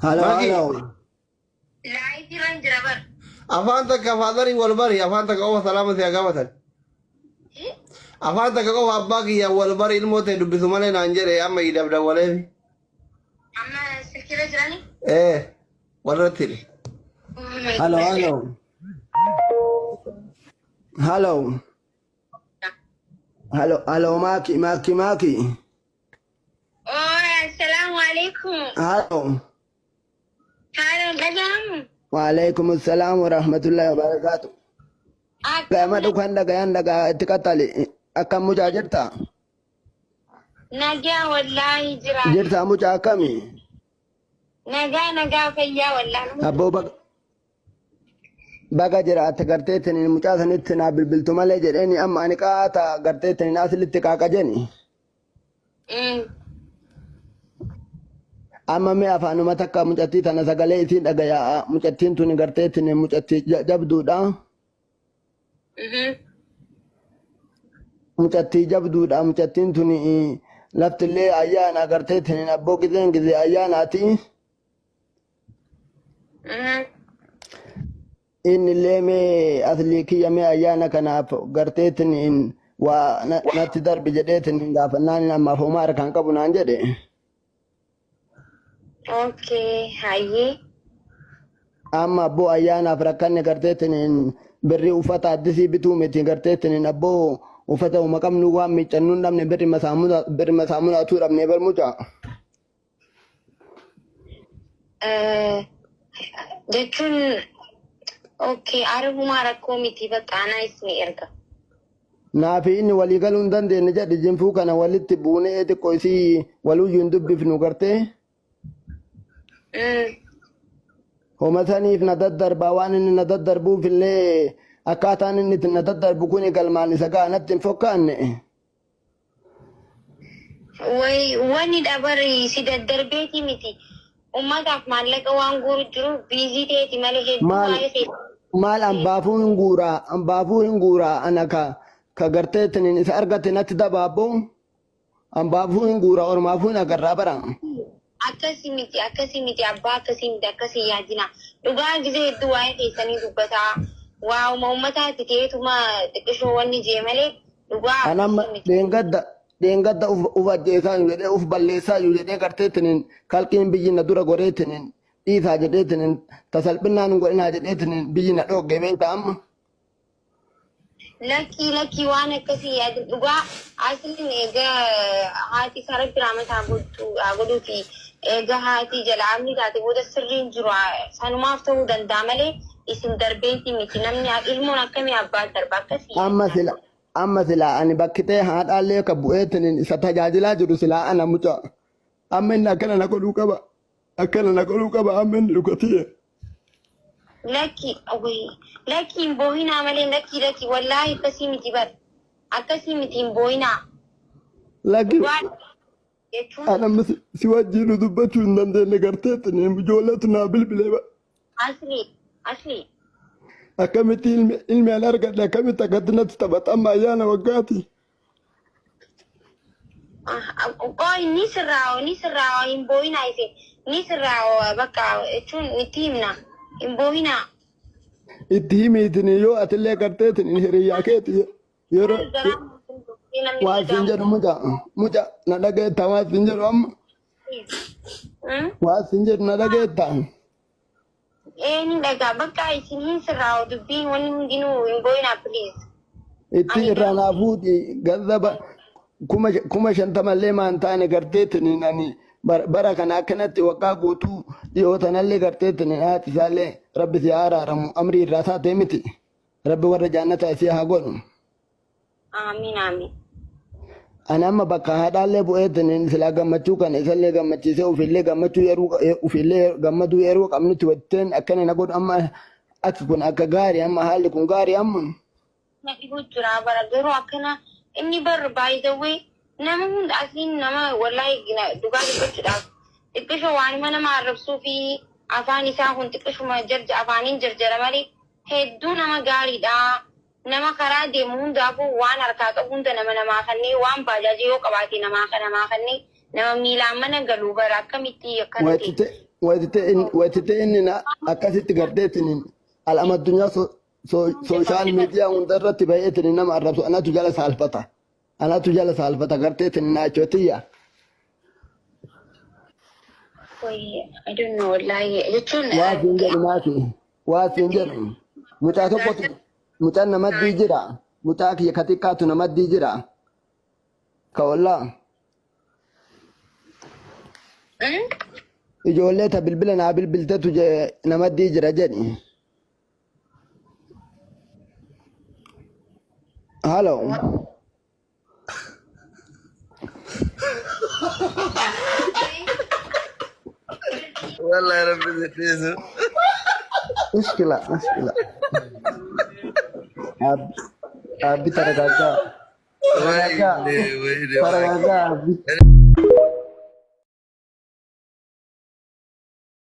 هلا Maki, هلا. لا يجرن جربر afanta ka fadari walbari, afanta ka owa salama siya gamatan. Afanta ka owa abaki ya walbari ilmote dubisu male na anjere amma idabda wale. أما سكيرة جراني Walatil. هلا هلا. هلا هلا هلا. ماكي. السلام عليكم. هلا. هلا نجم. وعليكم السلام ورحمة الله وبركاته. كما دكان دكان تكتالي أكم مجاجرتا. نجا والله جراني. جرتا مجاكمي. نجا فيا والله. أبو بقى جرات قرتيتني مجازن اتنا بالبلتو مالي جريني أما أنا كاتا قرتيتني ناس اللي تكاكا جني. أما مي أفانو متكا مجاتي تانا سغالي إتين أغايا مجاتين توني قرتيتني مجاتي جبدو دا. مجاتي جبدو دا مجاتين توني لفت اللي أيانا قرتيتني نبو كذين كذي أيانا تي. إن اللي مي أثليكي يمي أيانا كناف قرتيتني إن ونتدر بجديتني غافناني نما فمار كان كبو نانجدي. اوكي هاي أما أبو أيانا فركاني قرتيتني بري وفتا دسي بتومتي قرتيتني أبو وفتا ومقام نوام ميتنون نمني بري مسامونا تورا من برموتا. جتون اوكي عربو ما ركوميتي بقى أنا اسمي إرقا. نافي إني ولي قالون دندي نجد جنفو كان ولدت بوني إيدي كويسي ولو يندب بفنو قرتي. ومثلا إف نددر باوان إن نددر بو في اللي أكاتان إن نددر بكوني كالماني سكا نتن فكان. واني دابر سيد دربيتي متي وما تعرف مالك وان غور جرو بيزي تيتي مالك مال أم بافون غورا أنا كغرتيتن إن سأرغتن أتدبابو أم بافون غورا أو مافون أغرابرا. akkasi miti abbaa akkasi yaadina dhugaa gisee hedduu waa'ee keessanii dubbataa waa'uma uummataatti ta'eetuma xiqqishoo wanni jee malee dhugaa anamma deengadda uf ajjeesaa yu jedhee uf balleessaa yu jedhee garteetiniin kalqiin biyyina dura goreetiniin dhiisaa jedheetiniin tasalphinnaan godhinaa jedheetiniin biyyina dhoogge beekta amma. Lakkii waan akkasii yaadin dhugaa asliin egaa haati sarratti raamataa godhuufi egaa haati jalaamni taate booda sirriin jiru sanumaaf ta'uu danda'a malee isin darbeetii miti namni ilmoon akkamii abbaa darba akkasii. Amma silaa ani bakkitee haadhaallee ka bu'eetiniin isa tajaajilaa jiru silaa ana muca amma inni akkana na godhuu qaba amma inni dhugatiye. Laki bohina malee laki wallahi akkasii miti bar akkasii miti bohina. Laki anamma si wajjin dubbachuu hin dandeenye garteetiniin ijoolleetu naa bilbilee ba. Asli. Akkamitti ilmi an argadhe akkamitti akkatti natti taphata amma ayyaana waggaati. Ni sirraa hin bohina ise ni sirraa bakka jechuun itti himna. Imbohina. Itti himiitini yoo atillee garteetiniin hiriyyaa keeti yeroo waan siin jedhu muca na dhageetta waan siin jedhu amma. Waan siin jedhu na dhageetta. Ni dhagaa bakka isin hin sirraa dubbiin wanni hundinuu imbohina please. Itti irraa naa fuudhi gazzaba kuma shantamallee maan taane garteetiniin ani bara kana akkanatti waggaa guutuu dhiyootanallee garteetiniin haati isaallee rabbi si araaramu amrii irraa taatee miti rabbi warra jaannata isii haa godhu. Amiin. Ani amma bakka haadhaallee bu'eetiniin silaa gammachuu kana isallee gammachiisee ufillee gammaduu yeroo qabnutti watteen akkana na godhu amma ati kun akka gaarii amma haalli kun gaarii amma. Na dhibuu jira bara garuu akkana inni bar baay'ee nama hunda asiin nama wallahi dhugaa dubbachuudhaaf xiqqishoo waanuma nama arrabsuu fi afaan isaa kun xiqqishuma afaaniin jarjara malee hedduu nama gaariidha. Nama karaa deemu hundaafuu waan harkaa qabu hunda namaa kannee waan baajaajii yoo qabaate namaa kannee nama miilaan mana galuu bara akkamitti akkanatti. Wayitite inni akkasitti garteetiin al'ama addunyaa sooshaal miidiyaa hundarratti baay'eetiin nama arrabsu anatu jala saalfata. Anatu jala saalfata garteetiin naachotiyya. I don't know, wallahi. Jechuun. Waatiin jedhu maati? Waatiin jedhu. Mucaa tokkotu mucaan namaddii jira. Mucaa kiyya katikkaatu namaddii jira. Ka wallaa. Ijoollee ta bilbila naa bilbiltetu namaddii jira jedhi. Halo. Wallahi rabbi zitisu. Mushkila. Abi taragaga. Taragaga.